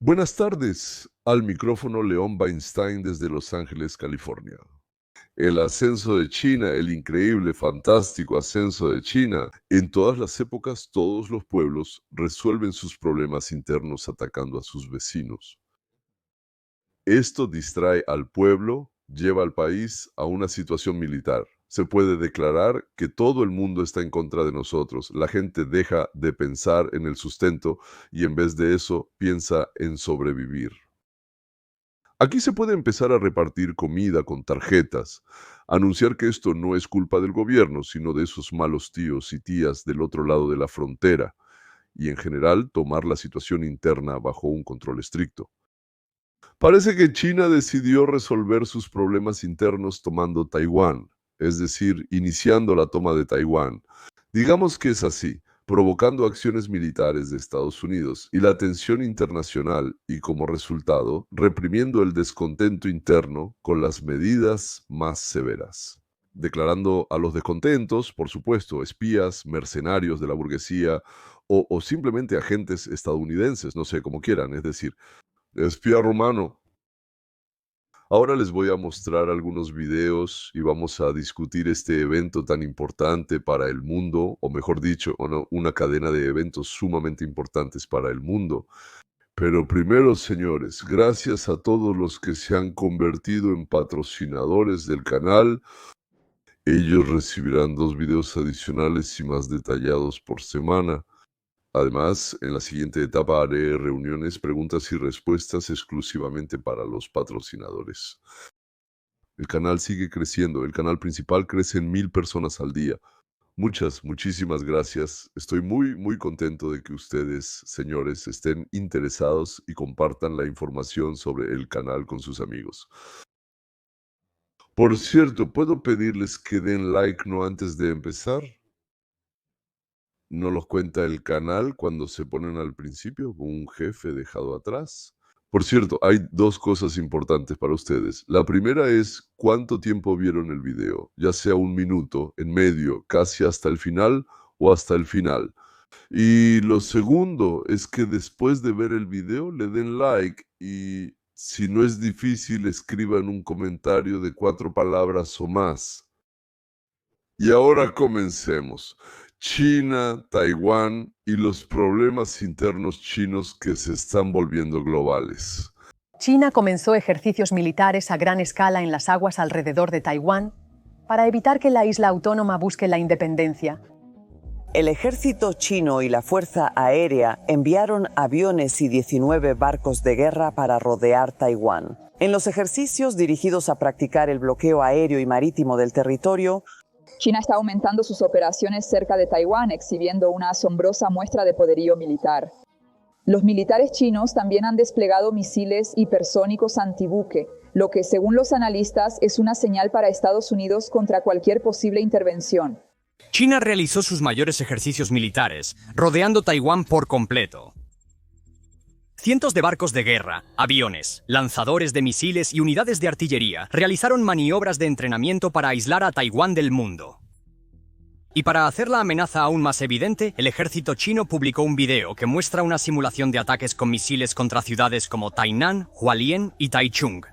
Buenas tardes, al micrófono León Weinstein desde Los Ángeles, California. El ascenso de China, el increíble, fantástico ascenso de China. En todas las épocas, todos los pueblos resuelven sus problemas internos atacando a sus vecinos. Esto distrae al pueblo, lleva al país a una situación militar. Se puede declarar que todo el mundo está en contra de nosotros. La gente deja de pensar en el sustento y en vez de eso piensa en sobrevivir. Aquí se puede empezar a repartir comida con tarjetas, anunciar que esto no es culpa del gobierno, sino de esos malos tíos y tías del otro lado de la frontera, y en general tomar la situación interna bajo un control estricto. Parece que China decidió resolver sus problemas internos tomando Taiwán, es decir, iniciando la toma de Taiwán. Digamos que es así, provocando acciones militares de Estados Unidos y la tensión internacional y como resultado, reprimiendo el descontento interno con las medidas más severas. Declarando a los descontentos, por supuesto, espías, mercenarios de la burguesía o simplemente agentes estadounidenses, no sé, como quieran, es decir, espía rumano. Ahora les voy a mostrar algunos videos y vamos a discutir este evento tan importante para el mundo, o mejor dicho, una cadena de eventos sumamente importantes para el mundo. Pero primero, señores, gracias a todos los que se han convertido en patrocinadores del canal. Ellos recibirán 2 videos adicionales y más detallados por semana. Además, en la siguiente etapa haré reuniones, preguntas y respuestas exclusivamente para los patrocinadores. El canal sigue creciendo, el canal principal crece en 1000 personas al día. Muchísimas gracias. Estoy muy contento de que ustedes, señores, estén interesados y compartan la información sobre el canal con sus amigos. Por cierto, ¿puedo pedirles que den like no antes de empezar? No los cuenta el canal cuando se ponen al principio, con un jefe dejado atrás. Por cierto, hay 2 cosas importantes para ustedes. La primera es cuánto tiempo vieron el video, ya sea 1 minuto, en medio, casi hasta el final o hasta el final. Y lo segundo es que después de ver el video le den like y si no es difícil escriban un comentario de 4 palabras o más. Y ahora comencemos. China, Taiwán y los problemas internos chinos que se están volviendo globales. China comenzó ejercicios militares a gran escala en las aguas alrededor de Taiwán para evitar que la isla autónoma busque la independencia. El ejército chino y la Fuerza Aérea enviaron aviones y 19 barcos de guerra para rodear Taiwán. En los ejercicios dirigidos a practicar el bloqueo aéreo y marítimo del territorio, China está aumentando sus operaciones cerca de Taiwán, exhibiendo una asombrosa muestra de poderío militar. Los militares chinos también han desplegado misiles hipersónicos antibuque, lo que, según los analistas, es una señal para Estados Unidos contra cualquier posible intervención. China realizó sus mayores ejercicios militares, rodeando Taiwán por completo. Cientos de barcos de guerra, aviones, lanzadores de misiles y unidades de artillería realizaron maniobras de entrenamiento para aislar a Taiwán del mundo. Y para hacer la amenaza aún más evidente, el ejército chino publicó un video que muestra una simulación de ataques con misiles contra ciudades como Tainan, Hualien y Taichung.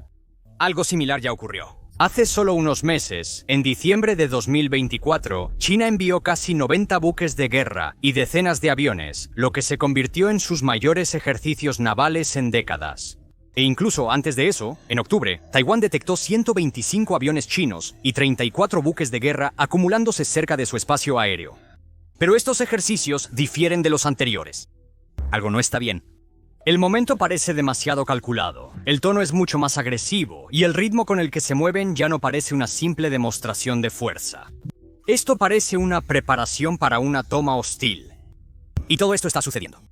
Algo similar ya ocurrió. Hace solo unos meses, en diciembre de 2024, China envió casi 90 buques de guerra y decenas de aviones, lo que se convirtió en sus mayores ejercicios navales en décadas. E incluso antes de eso, en octubre, Taiwán detectó 125 aviones chinos y 34 buques de guerra acumulándose cerca de su espacio aéreo. Pero estos ejercicios difieren de los anteriores. Algo no está bien. El momento parece demasiado calculado, el tono es mucho más agresivo y el ritmo con el que se mueven ya no parece una simple demostración de fuerza. Esto parece una preparación para una toma hostil. Y todo esto está sucediendo.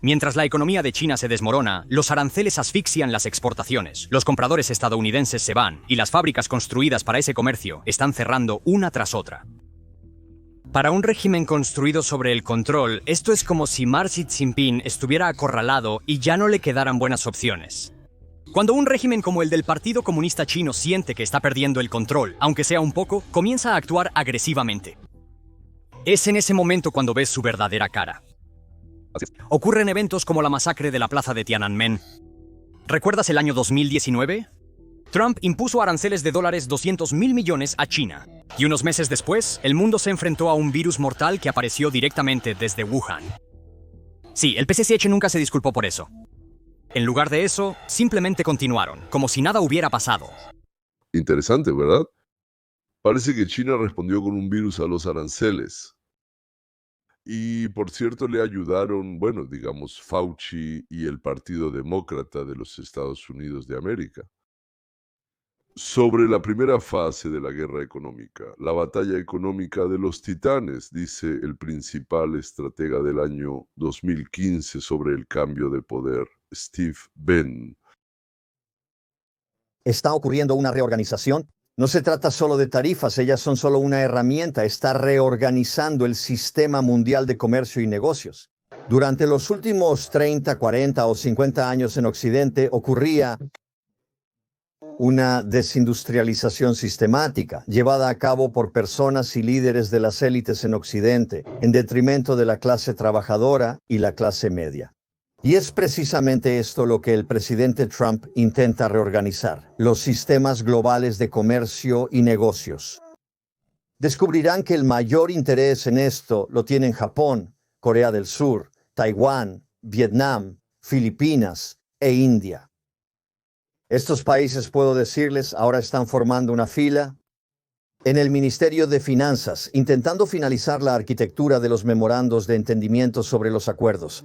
Mientras la economía de China se desmorona, los aranceles asfixian las exportaciones, los compradores estadounidenses se van y las fábricas construidas para ese comercio están cerrando una tras otra. Para un régimen construido sobre el control, esto es como si Xi Jinping estuviera acorralado y ya no le quedaran buenas opciones. Cuando un régimen como el del Partido Comunista Chino siente que está perdiendo el control, aunque sea un poco, comienza a actuar agresivamente. Es en ese momento cuando ves su verdadera cara. Ocurren eventos como la masacre de la plaza de Tiananmen. ¿Recuerdas el año 2019? Trump impuso aranceles de $200.000 millones a China. Y unos meses después, el mundo se enfrentó a un virus mortal que apareció directamente desde Wuhan. Sí, el PCCH nunca se disculpó por eso. En lugar de eso, simplemente continuaron, como si nada hubiera pasado. Interesante, ¿verdad? Parece que China respondió con un virus a los aranceles. Y por cierto, le ayudaron, bueno, digamos, Fauci y el Partido Demócrata de los Estados Unidos de América. Sobre la primera fase de la guerra económica, la batalla económica de los titanes, dice el principal estratega del año 2015 sobre el cambio de poder, Steve Bannon. Está ocurriendo una reorganización. No se trata solo de tarifas, ellas son solo una herramienta. Está reorganizando el sistema mundial de comercio y negocios. Durante los últimos 30, 40 o 50 años en Occidente ocurría una desindustrialización sistemática, llevada a cabo por personas y líderes de las élites en Occidente, en detrimento de la clase trabajadora y la clase media. Y es precisamente esto lo que el presidente Trump intenta reorganizar, los sistemas globales de comercio y negocios. Descubrirán que el mayor interés en esto lo tienen Japón, Corea del Sur, Taiwán, Vietnam, Filipinas e India. Estos países, puedo decirles, ahora están formando una fila en el Ministerio de Finanzas, intentando finalizar la arquitectura de los memorandos de entendimiento sobre los acuerdos.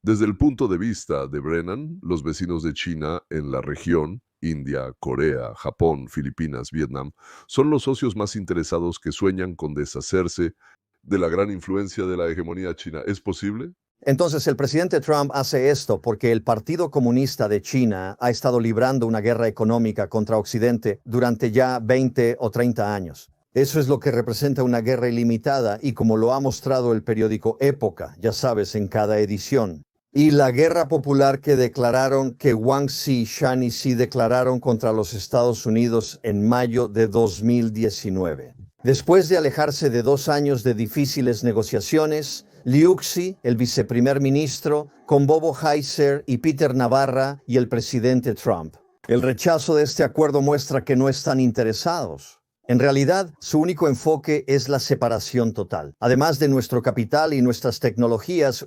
Desde el punto de vista de Brennan, los vecinos de China en la región, India, Corea, Japón, Filipinas, Vietnam, son los socios más interesados que sueñan con deshacerse de la gran influencia de la hegemonía china. ¿Es posible? Entonces el presidente Trump hace esto porque el Partido Comunista de China ha estado librando una guerra económica contra Occidente durante ya 20 o 30 años. Eso es lo que representa una guerra ilimitada y como lo ha mostrado el periódico Época, ya sabes, en cada edición. Y la guerra popular que declararon, que Wang Xi, Shan y Xi declararon contra los Estados Unidos en mayo de 2019. Después de alejarse de 2 años de difíciles negociaciones, Liu Xi, el viceprimer ministro, con Bobo Heiser y Peter Navarra y el presidente Trump. El rechazo de este acuerdo muestra que no están interesados. En realidad, su único enfoque es la separación total. Además de nuestro capital y nuestras tecnologías,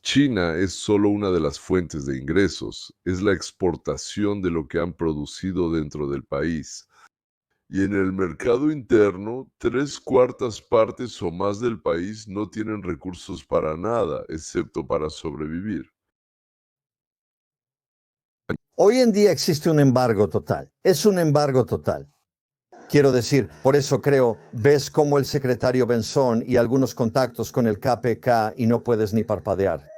China es solo una de las fuentes de ingresos. Es la exportación de lo que han producido dentro del país. Y en el mercado interno, 3/4 partes o más del país no tienen recursos para nada, excepto para sobrevivir. hoy en día existe un embargo total. Es un embargo total. Quiero decir, por eso creo, ves como el secretario Benson y algunos contactos con el KPK y no puedes ni parpadear.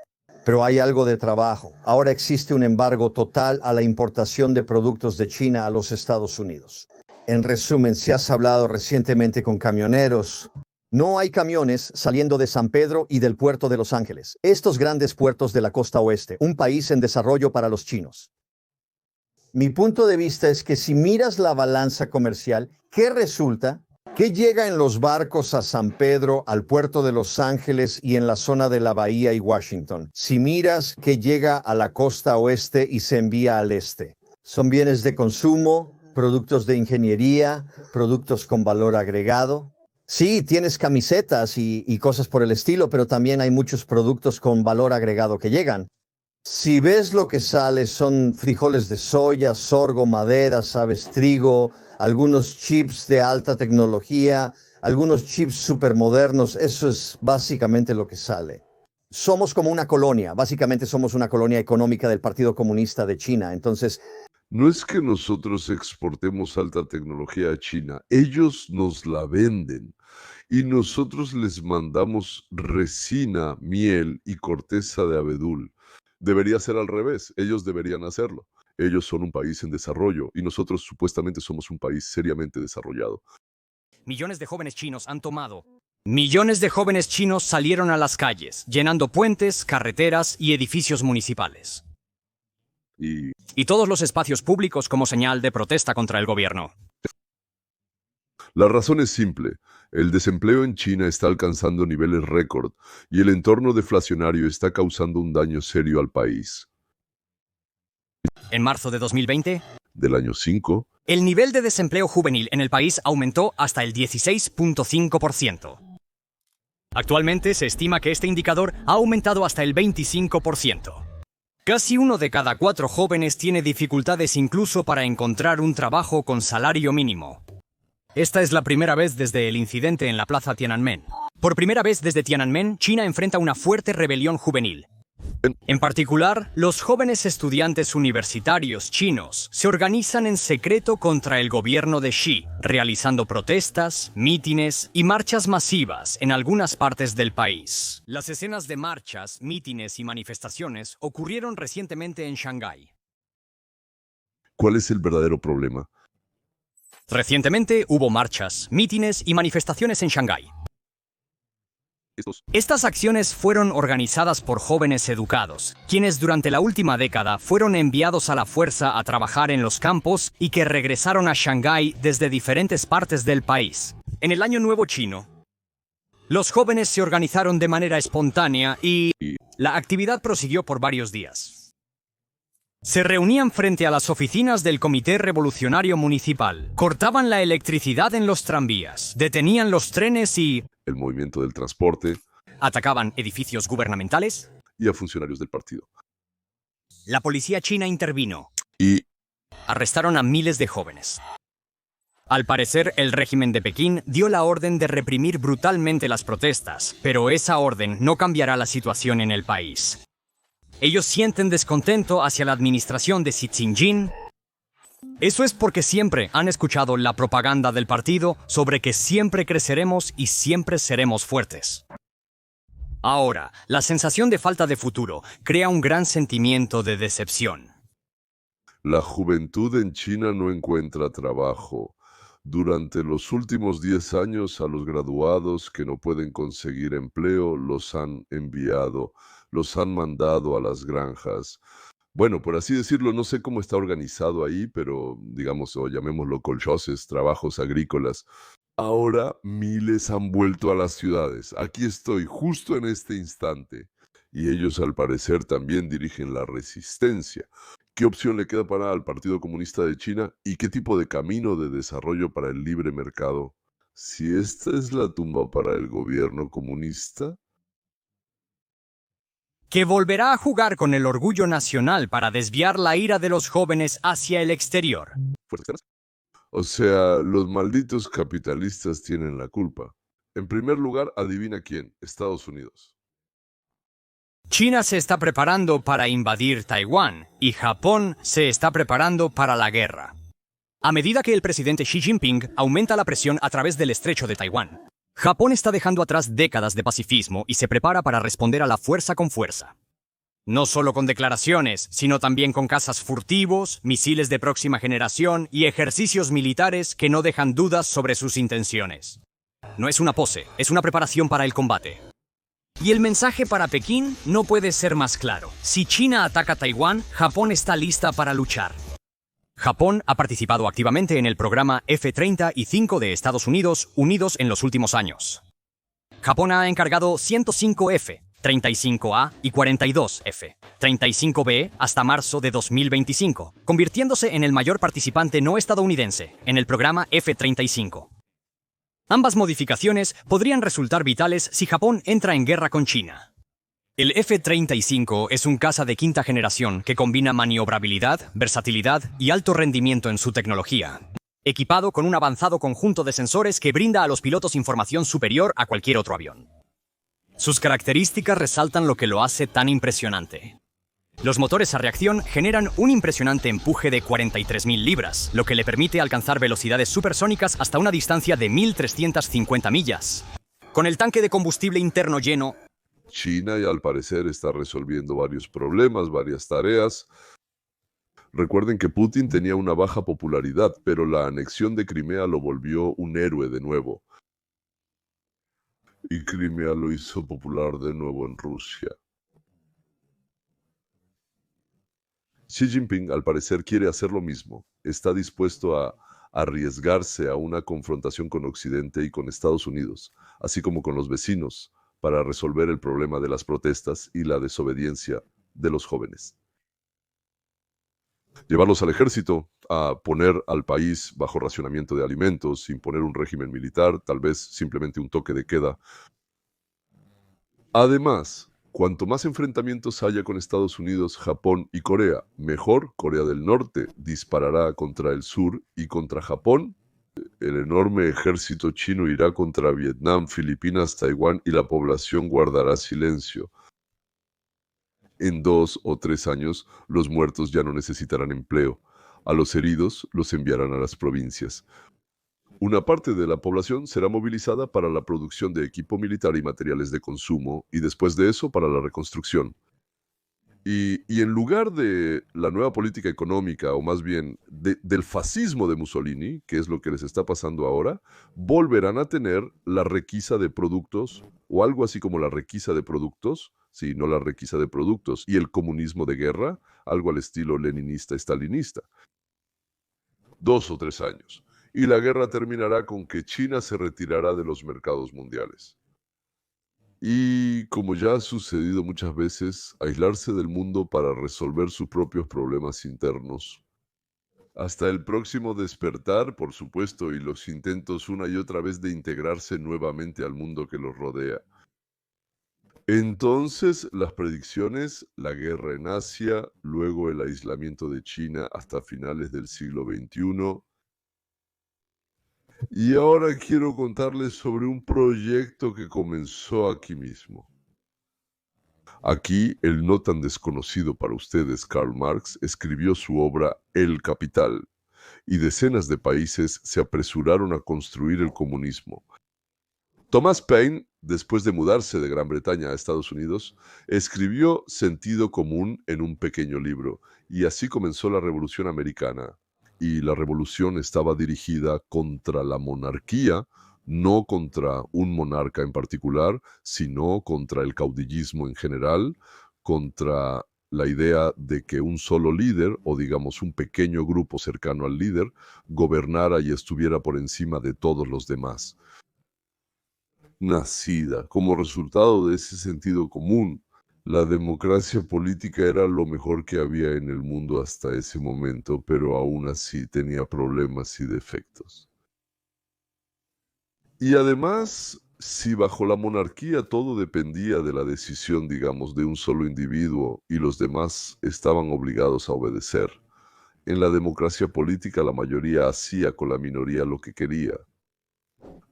Pero hay algo de trabajo. Ahora existe un embargo total a la importación de productos de China a los Estados Unidos. En resumen, si has hablado recientemente con camioneros, no hay camiones saliendo de San Pedro y del puerto de Los Ángeles. Estos grandes puertos de la costa oeste, un país en desarrollo para los chinos. Mi punto de vista es que si miras la balanza comercial, ¿qué resulta? ¿Qué llega en los barcos a San Pedro, al puerto de Los Ángeles y en la zona de la Bahía y Washington? Si miras qué llega a la costa oeste y se envía al este. Son bienes de consumo, productos de ingeniería, productos con valor agregado. Sí, tienes camisetas y cosas por el estilo, pero también hay muchos productos con valor agregado que llegan. Si ves lo que sale, son frijoles de soya, sorgo, madera, sabes, trigo, algunos chips de alta tecnología, algunos chips supermodernos. Eso es básicamente lo que sale. Somos como una colonia, básicamente somos una colonia económica del Partido Comunista de China. Entonces, No es que nosotros exportemos alta tecnología a China, ellos nos la venden y nosotros les mandamos resina, miel y corteza de abedul. Debería ser al revés, ellos deberían hacerlo. Ellos son un país en desarrollo y nosotros supuestamente somos un país seriamente desarrollado. Millones de jóvenes chinos han tomado. Millones de jóvenes chinos salieron a las calles, llenando puentes, carreteras y edificios municipales. Y Y todos los espacios públicos como señal de protesta contra el gobierno. La razón es simple. El desempleo en China está alcanzando niveles récord y el entorno deflacionario está causando un daño serio al país. En marzo de 2020, Del año 5, el nivel de desempleo juvenil en el país aumentó hasta el 16.5%. Actualmente se estima que este indicador ha aumentado hasta el 25%. Casi 1 de cada 4 jóvenes tiene dificultades incluso para encontrar un trabajo con salario mínimo. Esta es la primera vez desde el incidente en la plaza Tiananmen. Por primera vez desde Tiananmen, China enfrenta una fuerte rebelión juvenil. En particular, los jóvenes estudiantes universitarios chinos se organizan en secreto contra el gobierno de Xi, realizando protestas, mítines y marchas masivas en algunas partes del país. Las escenas de marchas, mítines y manifestaciones ocurrieron recientemente en Shanghái. ¿cuál es el verdadero problema? Recientemente hubo marchas, mítines y manifestaciones en Shanghái. Estas acciones fueron organizadas por jóvenes educados, quienes durante la última década fueron enviados a la fuerza a trabajar en los campos y que regresaron a Shanghái desde diferentes partes del país. En el Año Nuevo Chino, los jóvenes se organizaron de manera espontánea y la actividad prosiguió por varios días. Se reunían frente a las oficinas del Comité Revolucionario Municipal, cortaban la electricidad en los tranvías, detenían los trenes y El movimiento del transporte atacaban edificios gubernamentales. y a funcionarios del partido. La policía china intervino. Y Arrestaron a miles de jóvenes. Al parecer, el régimen de Pekín dio la orden de reprimir brutalmente las protestas, pero esa orden no cambiará la situación en el país. Ellos sienten descontento hacia la administración de Xi Jinping. Eso es porque siempre han escuchado la propaganda del partido sobre que siempre creceremos y siempre seremos fuertes. Ahora, la sensación de falta de futuro crea un gran sentimiento de decepción. la juventud en China no encuentra trabajo. Durante los últimos 10 años, a los graduados que no pueden conseguir empleo los han enviado, los han mandado a las granjas. Bueno, por así decirlo, no sé cómo está organizado ahí, pero digamos, o llamémoslo colchoses, trabajos agrícolas. Ahora miles han vuelto a las ciudades. Aquí estoy, justo en este instante. Y ellos al parecer también dirigen la resistencia. ¿Qué opción le queda para al Partido Comunista de China y qué tipo de camino de desarrollo para el libre mercado? Si esta es la tumba para el gobierno comunista, Que volverá a jugar con el orgullo nacional para desviar la ira de los jóvenes hacia el exterior. fuerzas externas. O sea, los malditos capitalistas tienen la culpa. En primer lugar, adivina quién, Estados Unidos. China se está preparando para invadir Taiwán y Japón se está preparando para la guerra. A medida que el presidente Xi Jinping aumenta la presión a través del estrecho de Taiwán, Japón está dejando atrás décadas de pacifismo y se prepara para responder a la fuerza con fuerza. No solo con declaraciones, sino también con cazas furtivos, misiles de próxima generación y ejercicios militares que no dejan dudas sobre sus intenciones. No es una pose, es una preparación para el combate. Y el mensaje para Pekín no puede ser más claro. Si China ataca Taiwán, Japón está lista para luchar. Japón ha participado activamente en el programa F-35 de Estados Unidos, unidos en los últimos años. Japón ha encargado 105F, 35A y 42F, 35B hasta marzo de 2025, convirtiéndose en el mayor participante no estadounidense en el programa F-35. Ambas modificaciones podrían resultar vitales si Japón entra en guerra con China. El F-35 es un caza de quinta generación que combina maniobrabilidad, versatilidad y alto rendimiento en su tecnología, equipado con un avanzado conjunto de sensores que brinda a los pilotos información superior a cualquier otro avión. Sus características resaltan lo que lo hace tan impresionante. Los motores a reacción generan un impresionante empuje de 43.000 libras, lo que le permite alcanzar velocidades supersónicas hasta una distancia de 1.350 millas. Con el tanque de combustible interno lleno, China, y al parecer está resolviendo varios problemas, varias tareas. Recuerden que Putin tenía una baja popularidad, pero la anexión de Crimea lo volvió un héroe de nuevo. Y Crimea lo hizo popular de nuevo en Rusia. Xi Jinping al parecer quiere hacer lo mismo. Está dispuesto a arriesgarse a una confrontación con Occidente y con Estados Unidos, así como con los vecinos, para resolver el problema de las protestas y la desobediencia de los jóvenes. Llevarlos al ejército, a poner al país bajo racionamiento de alimentos, imponer un régimen militar, tal vez simplemente un toque de queda. Además, cuanto más enfrentamientos haya con Estados Unidos, Japón y Corea, mejor. Corea del Norte disparará contra el sur y contra Japón. El enorme ejército chino irá contra Vietnam, Filipinas, Taiwán y la población guardará silencio. En 2 o 3 años, los muertos ya no necesitarán empleo. A los heridos los enviarán a las provincias. Una parte de la población será movilizada para la producción de equipo militar y materiales de consumo, y después de eso para la reconstrucción. Y en lugar de la nueva política económica, o más bien del fascismo de Mussolini, que es lo que les está pasando ahora, volverán a tener la requisa de productos, o algo así como la requisa de productos, sí, no la requisa de productos, y el comunismo de guerra, algo al estilo leninista-estalinista. 2 o 3 años. Y la guerra terminará con que China se retirará de los mercados mundiales. Y como ya ha sucedido muchas veces, aislarse del mundo para resolver sus propios problemas internos. Hasta el próximo despertar, por supuesto, y los intentos una y otra vez de integrarse nuevamente al mundo que los rodea. Entonces, las predicciones, la guerra en Asia, luego el aislamiento de China hasta finales del siglo XXI. Y ahora quiero contarles sobre un proyecto que comenzó aquí mismo. Aquí, el no tan desconocido para ustedes Karl Marx escribió su obra El Capital, y decenas de países se apresuraron a construir el comunismo. Thomas Paine, después de mudarse de Gran Bretaña a Estados Unidos, escribió Sentido Común en un pequeño libro, y así comenzó la Revolución Americana. Y la revolución estaba dirigida contra la monarquía, no contra un monarca en particular, sino contra el caudillismo en general, contra la idea de que un solo líder, o digamos un pequeño grupo cercano al líder, gobernara y estuviera por encima de todos los demás. Nacida como resultado de ese sentido común, la democracia política era lo mejor que había en el mundo hasta ese momento, pero aún así tenía problemas y defectos. Y además, si bajo la monarquía todo dependía de la decisión, digamos, de un solo individuo y los demás estaban obligados a obedecer, en la democracia política la mayoría hacía con la minoría lo que quería.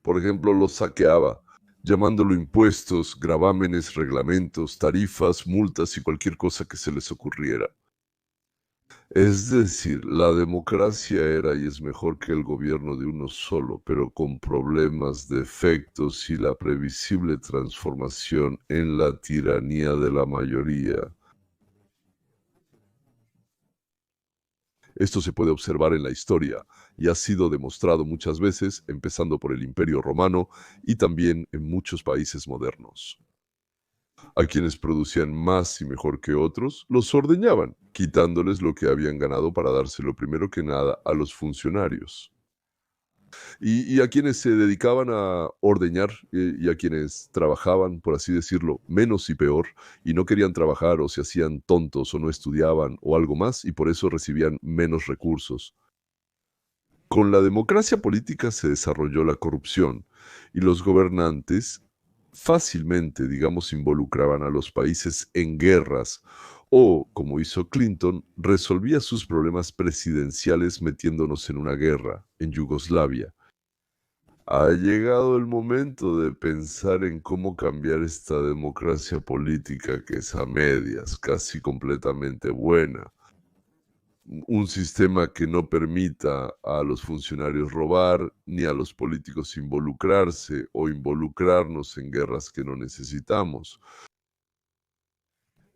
Por ejemplo, los saqueaba, llamándolo impuestos, gravámenes, reglamentos, tarifas, multas y cualquier cosa que se les ocurriera. Es decir, la democracia era y es mejor que el gobierno de uno solo, pero con problemas, defectos y la previsible transformación en la tiranía de la mayoría. Esto se puede observar en la historia y ha sido demostrado muchas veces, empezando por el Imperio Romano y también en muchos países modernos. A quienes producían más y mejor que otros, los ordeñaban, quitándoles lo que habían ganado para dárselo primero que nada a los funcionarios. Y a quienes se dedicaban a ordeñar y a quienes trabajaban, por así decirlo, menos y peor, y no querían trabajar o se hacían tontos o no estudiaban o algo más, y por eso recibían menos recursos. Con la democracia política se desarrolló la corrupción, y los gobernantes fácilmente, digamos, involucraban a los países en guerras, o, como hizo Clinton, resolvía sus problemas presidenciales metiéndonos en una guerra, en Yugoslavia. Ha llegado el momento de pensar en cómo cambiar esta democracia política que es a medias, casi completamente buena. Un sistema que no permita a los funcionarios robar, ni a los políticos involucrarse o involucrarnos en guerras que no necesitamos.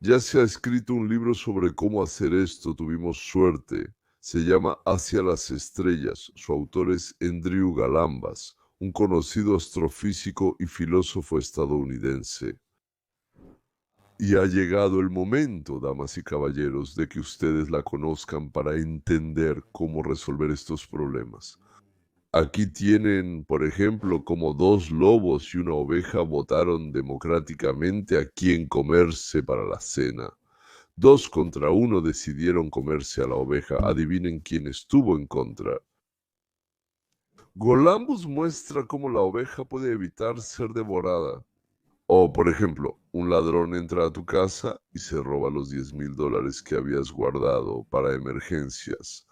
Ya se ha escrito un libro sobre cómo hacer esto, tuvimos suerte. Se llama Hacia las estrellas. Su autor es Andrew Galambas, un conocido astrofísico y filósofo estadounidense. Y ha llegado el momento, damas y caballeros, de que ustedes la conozcan para entender cómo resolver estos problemas. Aquí tienen, por ejemplo, como dos lobos y una oveja votaron democráticamente a quién comerse para la cena. 2 contra 1 decidieron comerse a la oveja. Adivinen quién estuvo en contra. Golambus muestra cómo la oveja puede evitar ser devorada. O, por ejemplo, un ladrón entra a tu casa y se roba los $10,000 que habías guardado para emergencias.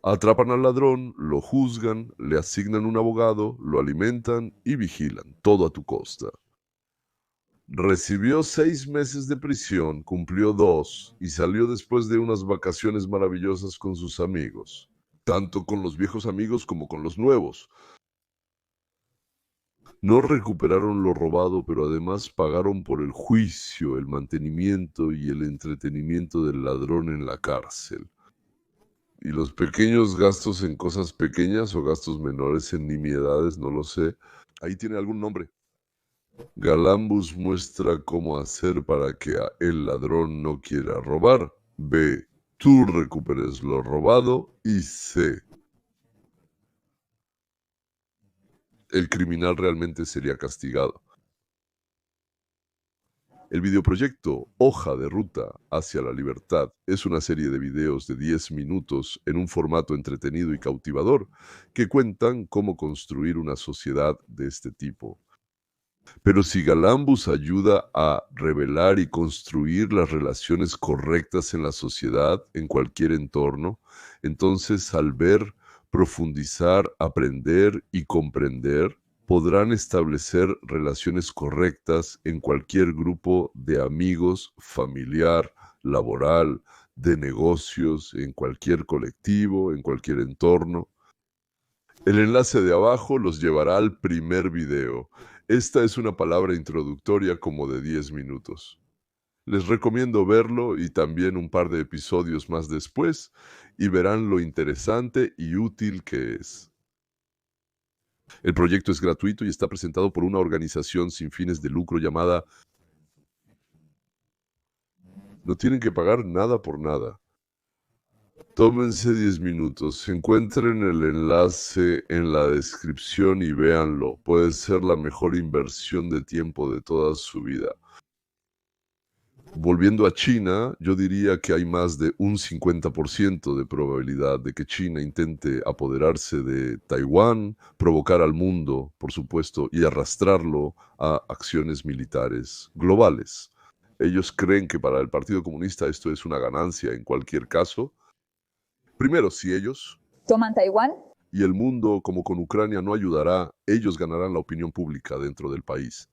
Atrapan al ladrón, lo juzgan, le asignan un abogado, lo alimentan y vigilan, todo a tu costa. Recibió 6 meses de prisión, cumplió 2 y salió después de unas vacaciones maravillosas con sus amigos, tanto con los viejos amigos como con los nuevos. No recuperaron lo robado, pero además pagaron por el juicio, el mantenimiento y el entretenimiento del ladrón en la cárcel. Y los pequeños gastos en cosas pequeñas o gastos menores en nimiedades, no lo sé. Ahí tiene algún nombre. Galambus muestra cómo hacer para que el ladrón no quiera robar. B. Tú recuperes lo robado. Y C. El criminal realmente sería castigado. El videoproyecto Hoja de Ruta hacia la Libertad es una serie de videos de 10 minutos en un formato entretenido y cautivador que cuentan cómo construir una sociedad de este tipo. Pero si Galambus ayuda a revelar y construir las relaciones correctas en la sociedad, en cualquier entorno, entonces al ver, profundizar, aprender y comprender, podrán establecer relaciones correctas en cualquier grupo de amigos, familiar, laboral, de negocios, en cualquier colectivo, en cualquier entorno. El enlace de abajo los llevará al primer video. Esta es una palabra introductoria como de 10 minutos. Les recomiendo verlo y también un par de episodios más después y verán lo interesante y útil que es. El proyecto es gratuito y está presentado por una organización sin fines de lucro llamada No tienen que pagar nada por nada. Tómense 10 minutos, encuentren el enlace en la descripción y véanlo. Puede ser la mejor inversión de tiempo de toda su vida. Volviendo a China, yo diría que hay más de un 50% de probabilidad de que China intente apoderarse de Taiwán, provocar al mundo, por supuesto, y arrastrarlo a acciones militares globales. Ellos creen que para el Partido Comunista esto es una ganancia en cualquier caso. Primero, si ellos ¿Toman Taiwán? y el mundo, como con Ucrania, no ayudará, ellos ganarán la opinión pública dentro del país.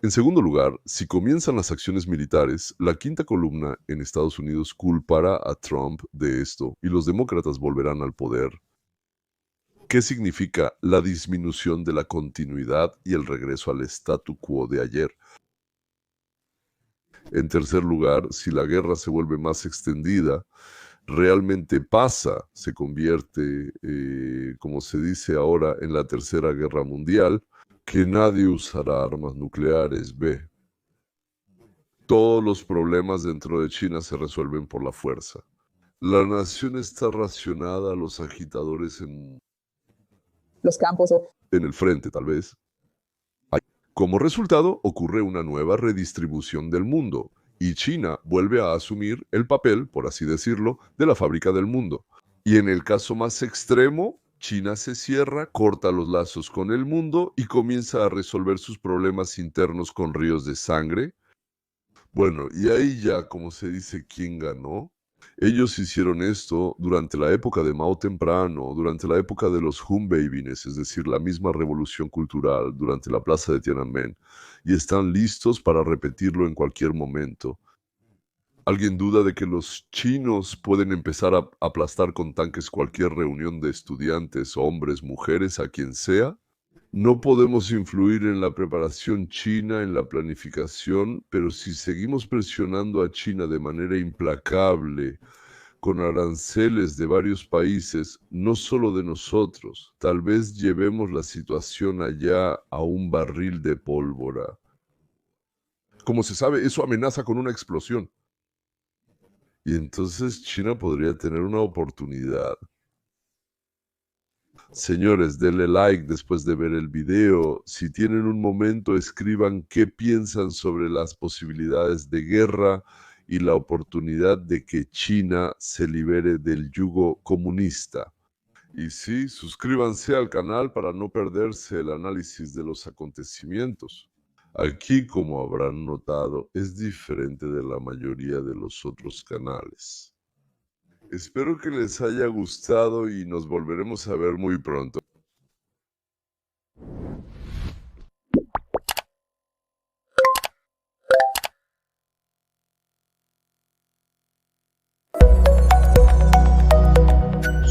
En segundo lugar, si comienzan las acciones militares, la quinta columna en Estados Unidos culpará a Trump de esto y los demócratas volverán al poder. ¿Qué significa la disminución de la continuidad y el regreso al statu quo de ayer? En tercer lugar, si la guerra se vuelve más extendida, realmente pasa, se convierte, como se dice ahora, en la Tercera Guerra Mundial, que nadie usará armas nucleares. B. Todos los problemas dentro de China se resuelven por la fuerza. La nación está racionada a los agitadores en Los campos o el frente, tal vez. Como resultado, ocurre una nueva redistribución del mundo y China vuelve a asumir el papel, por así decirlo, de la fábrica del mundo. Y en el caso más extremo, China se cierra, corta los lazos con el mundo y comienza a resolver sus problemas internos con ríos de sangre. Bueno, y ahí ya, como se dice, ¿quién ganó? Ellos hicieron esto durante la época de Mao temprano, durante la época de los Hunveibines, es decir, la misma revolución cultural, durante la plaza de Tiananmen, y están listos para repetirlo en cualquier momento. ¿Alguien duda de que los chinos pueden empezar a aplastar con tanques cualquier reunión de estudiantes, hombres, mujeres, a quien sea? No podemos influir en la preparación china, en la planificación, pero si seguimos presionando a China de manera implacable, con aranceles de varios países, no solo de nosotros, tal vez llevemos la situación allá a un barril de pólvora. Como se sabe, eso amenaza con una explosión. Y entonces China podría tener una oportunidad. Señores, denle like después de ver el video. Si tienen un momento, escriban qué piensan sobre las posibilidades de guerra y la oportunidad de que China se libere del yugo comunista. Y sí, suscríbanse al canal para no perderse el análisis de los acontecimientos. Aquí, como habrán notado, es diferente de la mayoría de los otros canales. Espero que les haya gustado y nos volveremos a ver muy pronto.